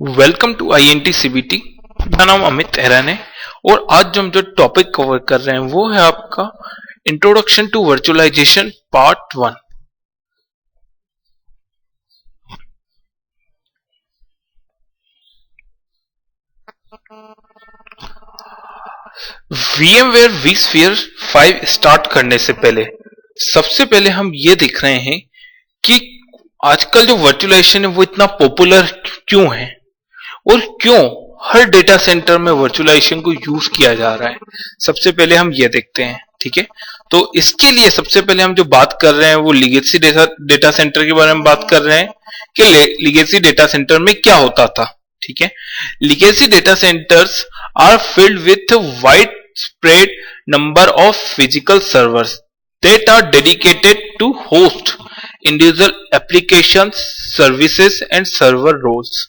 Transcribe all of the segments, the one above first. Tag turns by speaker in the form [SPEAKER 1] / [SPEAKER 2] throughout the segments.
[SPEAKER 1] Welcome to INT CBT। मेरा नाम अमित हैरान है और आज हम जो टॉपिक कवर कर रहे हैं वो है आपका introduction to virtualisation part 1। VMware vSphere 5 start करने से पहले सबसे पहले हम ये देख रहे हैं कि आजकल जो वर्चुअलाइजेशन है वो इतना पॉपुलर क्यों है और क्यों हर डेटा सेंटर में वर्चुअलाइजेशन को यूज किया जा रहा है। सबसे पहले हम ये देखते हैं, ठीक है। तो इसके लिए सबसे पहले हम जो बात कर रहे हैं वो लीगेसी डेटा सेंटर के बारे में बात कर रहे हैं कि लीगेसी डेटा सेंटर में क्या होता था, ठीक है। Legacy data centres are filled with wide spread number of physical servers that are dedicated to host individual applications, services and server roles.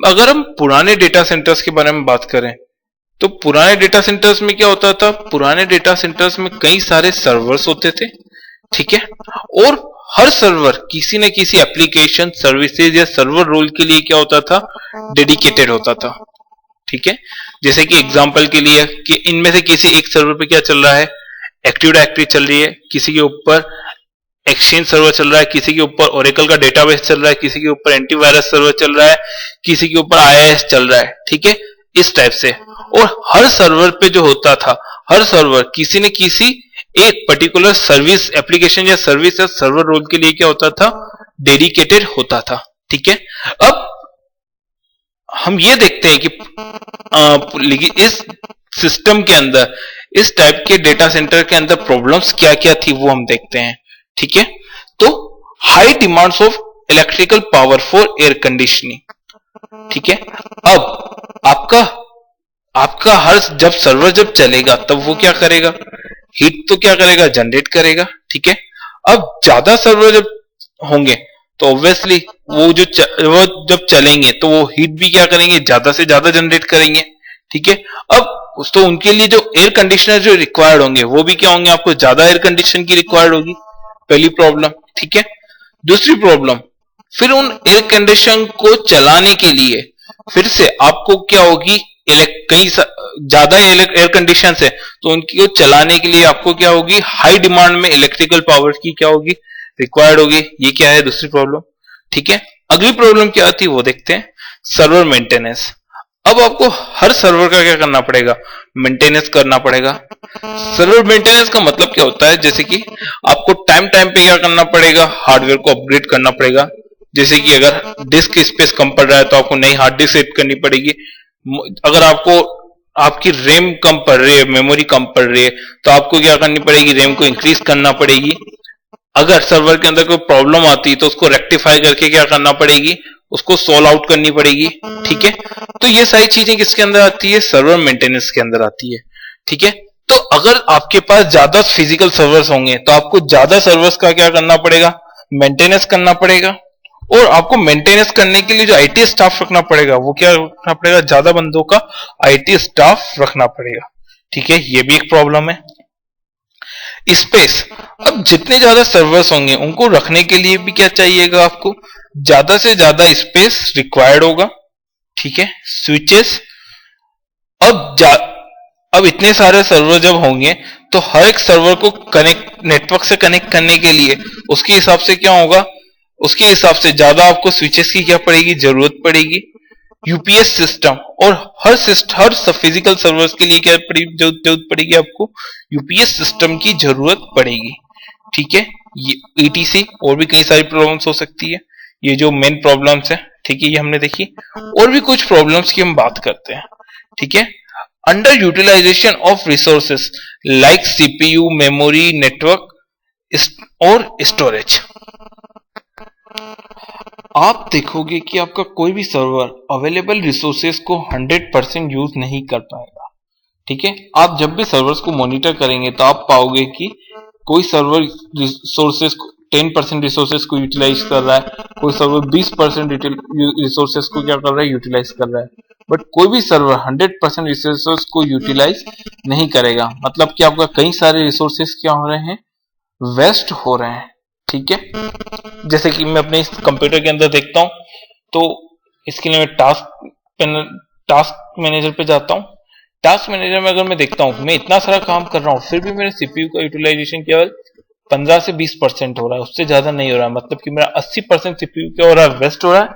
[SPEAKER 1] अगर हम पुराने डेटा सेंटर्स के बारे में बात करें तो पुराने डेटा सेंटर्स में क्या होता था, पुराने डेटा सेंटर्स में कई सारे सर्वर्स होते थे, ठीक है। और हर सर्वर किसी न किसी एप्लीकेशन, सर्विसेज या सर्वर रोल के लिए क्या होता था, डेडिकेटेड होता था, ठीक है। जैसे कि एग्जांपल के लिए कि इनमें से किसी एक सर्वर पे क्या चल रहा है, एक्टिव डायरेक्टरी चल रही है, किसी के ऊपर एक्सचेंज सर्वर चल रहा है, किसी के ऊपर ओरेकल का डेटाबेस चल रहा है, किसी के ऊपर एंटीवायरस सर्वर चल रहा है, किसी के ऊपर IIS चल रहा है, ठीक है, इस टाइप से। और हर सर्वर पे जो होता था, हर सर्वर किसी न किसी एक पर्टिकुलर सर्विस, एप्लीकेशन या सर्विस या सर्वर रोल के लिए क्या होता था, डेडिकेटेड होता था, ठीक है। अब हम ये देखते हैं कि इस सिस्टम के अंदर, इस टाइप के डेटा सेंटर के अंदर प्रॉब्लम्स क्या क्या थी वो हम देखते हैं, ठीक है। तो high demands of electrical power for air conditioning, ठीक है। अब आपका हर जब सर्वर जब चलेगा तब वो क्या करेगा, हीट तो क्या करेगा, जनरेट करेगा, ठीक है। अब ज्यादा सर्वर जब होंगे तो ऑब्वियसली वो जब चलेंगे तो वो हीट भी क्या करेंगे, ज्यादा से ज्यादा जनरेट करेंगे, ठीक है। अब तो उनके लिए जो एयर कंडीशनर जो रिक्वायर्ड होंगे वो भी क्या होंगे, आपको ज्यादा एयर कंडीशन की रिक्वायर्ड होगी, पहली प्रॉब्लम, ठीक है। दूसरी प्रॉब्लम, फिर उन एयर कंडीशन को चलाने के लिए फिर से आपको क्या होगी, कई ज्यादा एयर कंडीशन है तो उनको चलाने के लिए आपको क्या होगी, हाई डिमांड में इलेक्ट्रिकल पावर की क्या होगी, रिक्वायर्ड होगी। ये क्या है, दूसरी प्रॉब्लम, ठीक है। अगली प्रॉब्लम क्या आती है वो देखते हैं, सर्वर मेंटेनेंस। अब आपको हर सर्वर का क्या करना पड़ेगा, मेंटेनेंस करना पड़ेगा। सर्वर मेंटेनेंस का मतलब क्या होता है, जैसे कि आपको टाइम टाइम पे क्या करना पड़ेगा, हार्डवेयर को अपग्रेड करना पड़ेगा। जैसे कि अगर डिस्क स्पेस कम पड़ रहा है तो आपको नई हार्ड डिस्क सेट करनी पड़ेगी। अगर आपकी रैम कम पड़ रही है, मेमोरी कम पड़ रही है तो आपको क्या करनी पड़ेगी, रैम को इंक्रीज करना पड़ेगी। अगर सर्वर के अंदर कोई प्रॉब्लम आती है तो उसको रेक्टिफाई करके क्या करना पड़ेगी, उसको सॉल्व आउट करनी पड़ेगी, ठीक है। तो ये सारी चीजें किसके अंदर आती है, सर्वर मेंटेनेंस के अंदर आती है, ठीक है। तो अगर आपके पास ज्यादा फिजिकल सर्वर्स होंगे तो आपको ज्यादा सर्वर्स का क्या करना पड़ेगा, मेंटेनेंस करना पड़ेगा। और आपको मेंटेनेंस करने के लिए जो IT स्टाफ रखना पड़ेगा वो क्या रखना पड़ेगा, ज्यादा बंदों का IT स्टाफ रखना पड़ेगा, ठीक है। ये भी एक प्रॉब्लम है। स्पेस, अब जितने ज्यादा सर्वर्स होंगे उनको रखने के लिए भी क्या चाहिएगा, आपको ज्यादा से ज्यादा स्पेस रिक्वायर्ड होगा, ठीक है। स्विचेस, अब इतने सारे सर्वर जब होंगे तो हर एक सर्वर को नेटवर्क से कनेक्ट करने के लिए उसके हिसाब से क्या होगा, उसके हिसाब से ज्यादा आपको स्विचेस की क्या पड़ेगी, जरूरत पड़ेगी। यूपीएस सिस्टम, और हर फिजिकल सर्वर्स के लिए क्या जरूरत पड़ेगी, आपको यूपीएस सिस्टम की जरूरत पड़ेगी, ठीक है। ये ETC, और भी कई सारी प्रॉब्लम्स हो सकती है। ये जो मेन प्रॉब्लम्स है, ठीक है, ये हमने देखी। और भी कुछ प्रॉब्लम्स की हम बात करते हैं, ठीक है। Under utilisation of resources like CPU, memory, network और स्टोरेज। आप देखोगे कि आपका कोई भी सर्वर अवेलेबल रिसोर्सेज को 100% यूज नहीं कर पाएगा, ठीक है। आप जब भी सर्वर्स को मॉनिटर करेंगे तो आप पाओगे कि कोई सर्वर रिसोर्सेज 10% रिसोर्सेज को यूटिलाइज कर रहा है, कोई सर्वर 20% रिसोर्सेज को क्या कर रहा है, यूटिलाइज कर रहा है। बट कोई भी सर्वर 100% रिसोर्सेज को यूटिलाइज नहीं करेगा, मतलब कि आपका कई सारे रिसोर्सेज क्या हो रहे हैं, वेस्ट हो रहे हैं, ठीक है। जैसे कि मैं अपने इस कंप्यूटर के अंदर देखता हूं तो इसके लिए मैं टास्क मैनेजर पे जाता हूँ। टास्क मैनेजर में अगर मैं देखता हूँ मैं इतना सारा काम कर रहा हूँ फिर भी मेरे सीपीयू का यूटिलाइजेशन केवल 15 से 20% हो रहा है, उससे ज्यादा नहीं हो रहा है। मतलब कि मेरा 80% सीपीयू क्या हो रहा है, वेस्ट हो रहा है।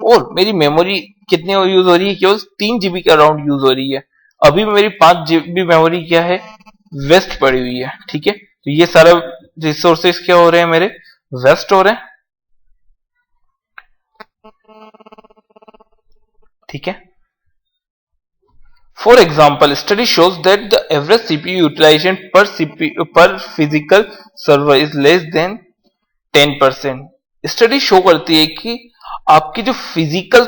[SPEAKER 1] और मेरी मेमोरी कितनी यूज हो रही है, केवल 3 जीबी के अराउंड यूज हो रही है। अभी मेरी 5 जीबी मेमोरी क्या है, वेस्ट पड़ी हुई है। ठीक है, तो ये सारा रिसोर्सेज क्या हो रहे हैं, मेरे वेस्ट हो रहे हैं। ठीक है, for example study shows that the average cpu utilization per physical server is less than 10%। Study show करती है कि आपकी जो फिजिकल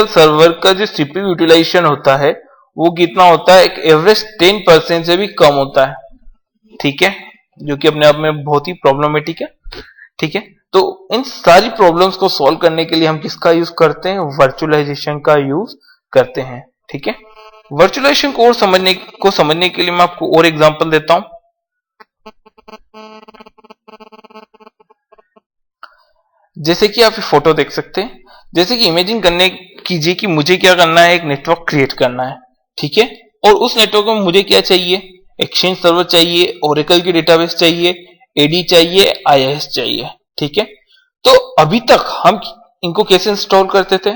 [SPEAKER 1] सर्वर का जो सीपीयू यूटिलाइजेशन होता है वो कितना होता है, एक एवरेज 10% से भी कम होता है। ठीक है, जो कि अपने आप में बहुत ही प्रॉब्लमेटिक है। ठीक है, तो इन सारी प्रॉब्लम्स को सॉल्व करने के लिए हम किसका यूज करते हैं, वर्चुअलाइजेशन का यूज करते हैं। ठीक है, वर्चुअलाइजेशन को समझने के लिए मैं आपको और एग्जांपल देता हूं। जैसे कि आप ये फोटो देख सकते हैं, जैसे कि इमेजिन करने कीजिए कि मुझे क्या करना है, एक नेटवर्क क्रिएट करना है। ठीक है, और उस नेटवर्क में मुझे क्या चाहिए, एक्सचेंज सर्वर चाहिए, ओरेकल की डेटाबेस चाहिए, एडी चाहिए, आईएएस चाहिए। ठीक है, तो अभी तक हम इनको कैसे इंस्टॉल करते थे,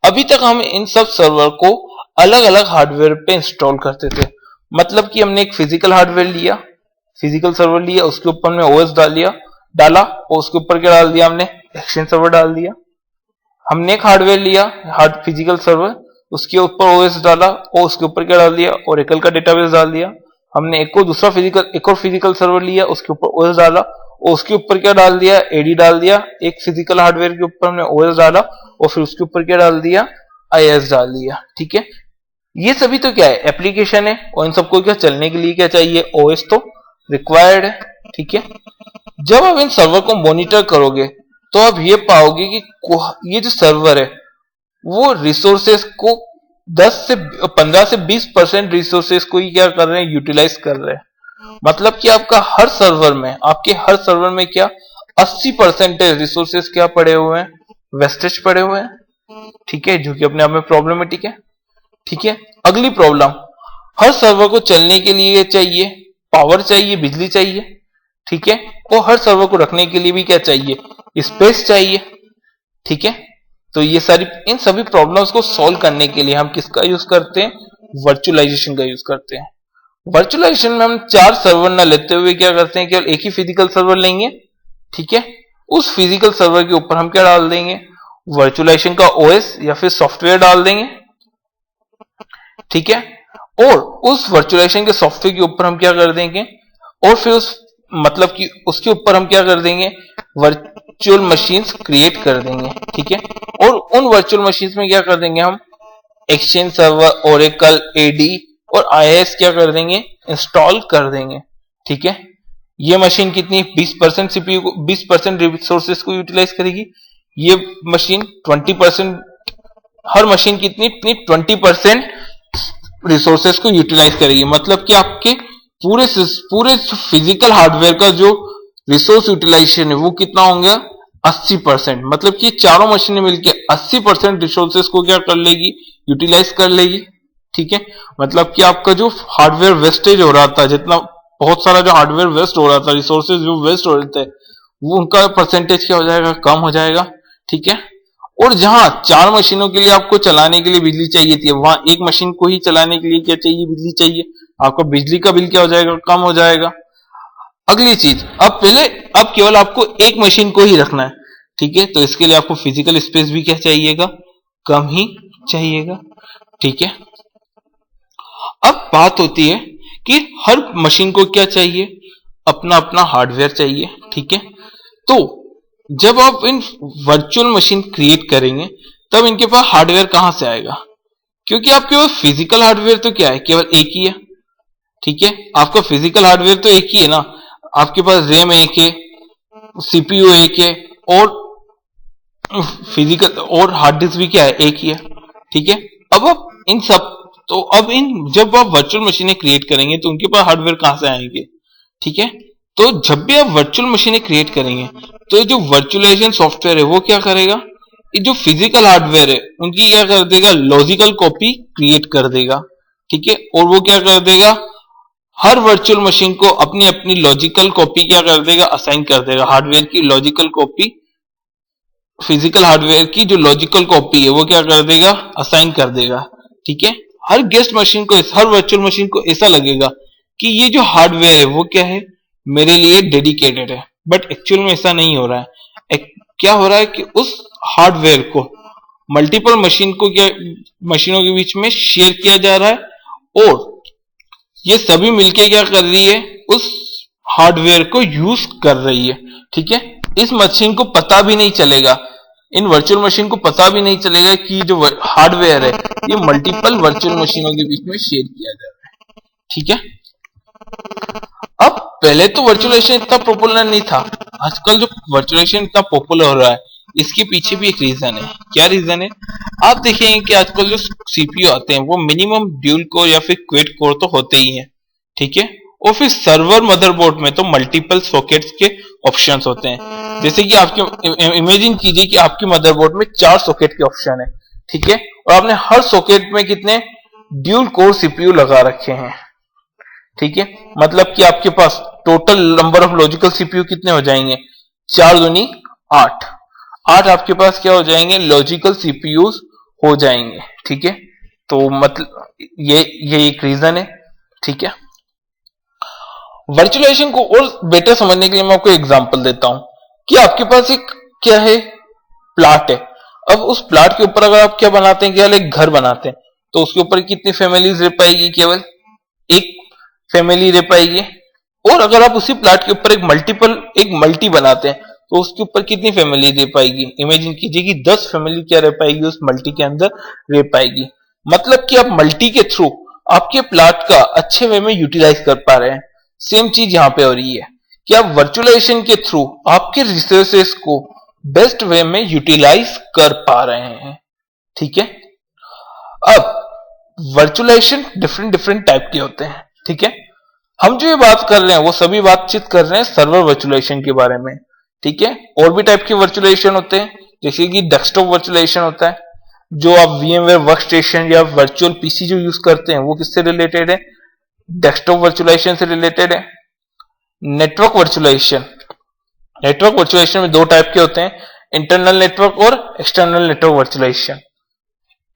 [SPEAKER 1] अभी तक हम इन सब सर्वर को अलग अलग हार्डवेयर पे इंस्टॉल करते थे। मतलब कि हमने एक फिजिकल हार्डवेयर लिया, फिजिकल सर्वर लिया, उसके ऊपर हमने ओएस डाला और उसके ऊपर क्या डाल दिया, हमने एक्सचेंज सर्वर डाल दिया। हमने एक हार्डवेयर लिया, फिजिकल सर्वर, उसके ऊपर ओएस डाला और उसके ऊपर क्या डाल दिया, ओरेकल का डेटाबेस डाल दिया। हमने एक और फिजिकल सर्वर लिया, उसके ऊपर ओएस डाला और उसके ऊपर क्या डाल दिया, एडी डाल दिया। एक फिजिकल हार्डवेयर के ऊपर हमने ओएस डाला और फिर उसके ऊपर क्या डाल दिया, आईएएस डाल दिया। ठीक है, ये सभी तो क्या है, एप्लीकेशन है, और इन सबको क्या चलने के लिए क्या चाहिए, ओएस तो रिक्वायर्ड है। ठीक है, जब आप इन सर्वर को मॉनिटर करोगे तो आप ये पाओगे कि ये जो सर्वर है वो रिसोर्सेस को 15 से 20% रिसोर्सेस को ही क्या कर रहे हैं, यूटिलाइज कर रहे हैं। मतलब कि आपके हर सर्वर में क्या 80% रिसोर्सेस क्या पड़े हुए हैं, वेस्टेज पड़े हुए हैं। ठीक है, जो कि अपने आप में प्रॉब्लमेटिक है। ठीक है, अगली प्रॉब्लम, हर सर्वर को चलने के लिए चाहिए पावर, चाहिए बिजली चाहिए। ठीक है, और हर सर्वर को रखने के लिए भी क्या चाहिए, स्पेस चाहिए। ठीक है, तो ये इन सभी प्रॉब्लम्स को सॉल्व करने के लिए हम किसका यूज करते हैं, वर्चुअलाइजेशन का यूज करते हैं। वर्चुअलाइजेशन में हम 4 सर्वर ना लेते हुए क्या करते हैं, केवल एक ही फिजिकल सर्वर लेंगे। ठीक है, उस फिजिकल सर्वर के ऊपर हम क्या डाल देंगे, वर्चुअलाइजेशन का ओएस या फिर सॉफ्टवेयर डाल देंगे। ठीक है, और उस वर्चुअलाइजेशन के सॉफ्टवेयर के ऊपर हम क्या कर देंगे, और फिर उसके ऊपर हम क्या कर देंगे, वर्चुअल मशीन्स क्रिएट कर देंगे। ठीक है, और उन वर्चुअल मशीन्स में क्या कर देंगे, हम एक्सचेंज सर्वर, ओरेकल, एडी और आईएएस क्या कर देंगे, इंस्टॉल कर देंगे। ठीक है, ये मशीन कितनी 20% सीपीयू को 20% रिसोर्सेज को यूटिलाइज करेगी। ये मशीन 20%, हर मशीन कितनी 20% रिसोर्सेज को यूटिलाइज करेगी। मतलब कि आपके पूरे फिजिकल हार्डवेयर का जो रिसोर्स यूटिलाइजेशन है वो कितना होगा, 80%। मतलब कि चारों मशीनें मिलकर 80% रिसोर्सेज को क्या कर लेगी, यूटिलाइज कर लेगी। ठीक है, मतलब कि आपका जो हार्डवेयर वेस्टेज हो रहा था, जितना बहुत सारा जो हार्डवेयर वेस्ट हो रहा था, रिसोर्सेज जो वेस्ट हो रहे थे, वो उनका परसेंटेज क्या हो जाएगा, कम हो जाएगा। ठीक है, और जहां 4 मशीनों के लिए आपको चलाने के लिए बिजली चाहिए थी, वहां एक मशीन को ही चलाने के लिए क्या चाहिए, बिजली चाहिए। आपका बिजली का बिल क्या हो जाएगा, कम हो जाएगा। अगली चीज, अब केवल आपको एक मशीन को ही रखना है। ठीक है, तो इसके लिए आपको फिजिकल स्पेस भी क्या चाहिएगा, कम ही चाहिएगा। ठीक है, अब बात होती है कि हर मशीन को क्या चाहिए, अपना अपना हार्डवेयर चाहिए। ठीक है, तो जब आप इन वर्चुअल मशीन क्रिएट करेंगे तब इनके पास हार्डवेयर कहां से आएगा, क्योंकि आपके पास फिजिकल हार्डवेयर तो क्या है, केवल एक ही है। ठीक है, आपका फिजिकल हार्डवेयर तो एक ही है ना, आपके पास रैम एक है, सीपीयू एक है, और फिजिकल और हार्ड डिस्क भी क्या है, एक ही है। ठीक है, अब आप इन सब जब आप वर्चुअल मशीनें क्रिएट करेंगे तो उनके पास हार्डवेयर कहां से आएंगे। ठीक है, तो जब भी आप वर्चुअल मशीनें क्रिएट करेंगे तो जो वर्चुअलाइजेशन सॉफ्टवेयर है वो क्या करेगा, ये जो फिजिकल हार्डवेयर है उनकी क्या कर देगा, लॉजिकल कॉपी क्रिएट कर देगा, ठीक है। और वो क्या कर देगा, हर वर्चुअल मशीन को अपनी अपनी लॉजिकल कॉपी क्या कर देगा, असाइन कर देगा। हार्डवेयर की लॉजिकल कॉपी, फिजिकल हार्डवेयर की जो लॉजिकल कॉपी है वो क्या कर देगा, असाइन कर देगा, ठीक है। हर गेस्ट मशीन को, हर वर्चुअल मशीन को ऐसा लगेगा कि ये जो हार्डवेयर है वो क्या है, मेरे लिए डेडिकेटेड है। बट एक्चुअल में ऐसा नहीं हो रहा है। क्या हो रहा है कि उस हार्डवेयर को मल्टीपल मशीन को क्या, मशीनों के बीच में शेयर किया जा रहा है और ये सभी मिलके क्या कर रही है, उस हार्डवेयर को यूज कर रही है, ठीक है। इस मशीन को पता भी नहीं चलेगा, इन वर्चुअल मशीन को पता भी नहीं चलेगा कि जो हार्डवेयर है ये मल्टीपल वर्चुअल मशीनों के बीच में शेयर किया जा रहा है, ठीक है। अब पहले तो वर्चुअलाइजेशन इतना पॉपुलर नहीं था, आजकल जो वर्चुअलाइजेशन इतना पॉपुलर हो रहा है इसके पीछे भी एक रीजन है। क्या रीजन है, आप देखेंगे कि आजकल जो सीपीयू आते हैं वो मिनिमम ड्यूल कोर या फिर क्विड कोर तो होते ही हैं, ठीक है। और फिर सर्वर मदरबोर्ड में तो मल्टीपल सॉकेट्स के ऑप्शंस होते हैं। जैसे कि आपके इमेजिन कीजिए कि आपके मदरबोर्ड में 4 सॉकेट के ऑप्शन है, ठीक है। और आपने हर सॉकेट में कितने ड्यूल कोर सीपीयू लगा रखे हैं, ठीक है। मतलब कि आपके पास total number of logical CPU कितने हो जाएंगे, 4 दूनी 8, 8 आपके पास क्या हो जाएंगे, लॉजिकल सीपीयूज हो जाएंगे, ठीक है। तो मतलब ये एक रीजन है, ठीक है। वर्चुअलाइजेशन को और बेटर समझने के लिए मैं आपको एग्जांपल देता हूं कि आपके पास एक क्या है, प्लाट है। अब उस प्लाट के ऊपर अगर आप क्या बनाते हैं, केवल एक घर बनाते हैं, तो उसके ऊपर कितनी फैमिलीज रह पाएगी, केवल एक फैमिली रह पाएगी। और अगर आप उसी प्लाट के ऊपर एक मल्टी बनाते हैं तो उसके ऊपर कितनी फैमिली रह पाएगी, इमेजिन कीजिए कि 10 फैमिली क्या रह पाएगी उस मल्टी के अंदर रह पाएगी। मतलब कि आप मल्टी के थ्रू आपके प्लाट का अच्छे वे में यूटिलाइज कर पा रहे हैं। सेम चीज यहां पे हो रही है कि आप वर्चुअलाइजेशन के थ्रू आपके रिसोर्सेस को बेस्ट वे में यूटिलाइज कर पा रहे हैं, ठीक है। अब वर्चुअलाइजेशन डिफरेंट डिफरेंट टाइप के होते हैं, ठीक है। हम जो ये बात कर रहे हैं वो सभी बातचीत कर रहे हैं सर्वर वर्चुअलाइजेशन के बारे में, ठीक है। और भी टाइप के वर्चुअलाइजेशन होते हैं, जैसे कि डेस्कटॉप वर्चुअलाइजेशन होता है, जो आप VMware वर्कस्टेशन या वर्चुअल पीसी जो यूज करते हैं वो किससे रिलेटेड है, डेस्कटॉप वर्चुअलाइजेशन से रिलेटेड है। नेटवर्क वर्चुअलाइजेशन, नेटवर्क वर्चुअलाइजेशन में 2 टाइप के होते हैं, इंटरनल नेटवर्क और external network virtualisation.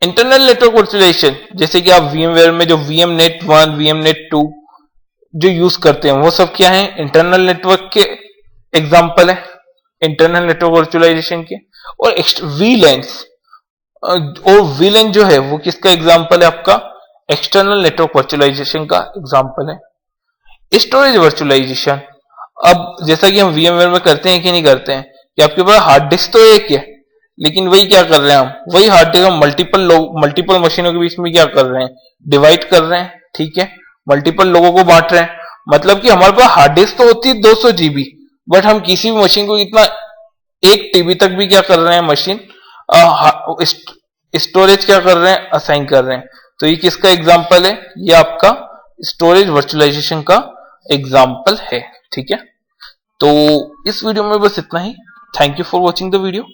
[SPEAKER 1] Internal network virtualisation जैसे कि आप VMware में जो VMnet 1 VMnet 2 जो यूज करते हैं वो सब क्या है, इंटरनल नेटवर्क के एग्जांपल है, इंटरनल नेटवर्क वर्चुअलाइजेशन के। और VLANs, और VLAN जो है वो किसका एग्जांपल है, आपका एक्सटर्नल नेटवर्क वर्चुअलाइजेशन का एग्जांपल है। स्टोरेज वर्चुअलाइजेशन, अब जैसा कि हम VMware में करते हैं कि नहीं करते हैं कि आपके पास हार्ड डिस्क तो एक है, लेकिन वही क्या कर रहे हैं, हम वही हार्ड डिस्क हम मल्टीपल मशीनों के बीच में क्या कर रहे हैं, डिवाइड कर रहे हैं, ठीक है। मल्टीपल लोगों को बांट रहे हैं। मतलब कि हमारे पास हार्ड डिस्क तो होती है 200 GB, बट हम किसी भी मशीन को इतना 1 TB तक भी क्या कर रहे हैं, मशीन स्टोरेज क्या कर रहे हैं, असाइन कर रहे हैं। तो ये किसका एग्जाम्पल है, ये आपका स्टोरेज वर्चुअलाइजेशन का एग्जाम्पल है, ठीक है। तो इस वीडियो में बस इतना ही। Thank you for watching the video.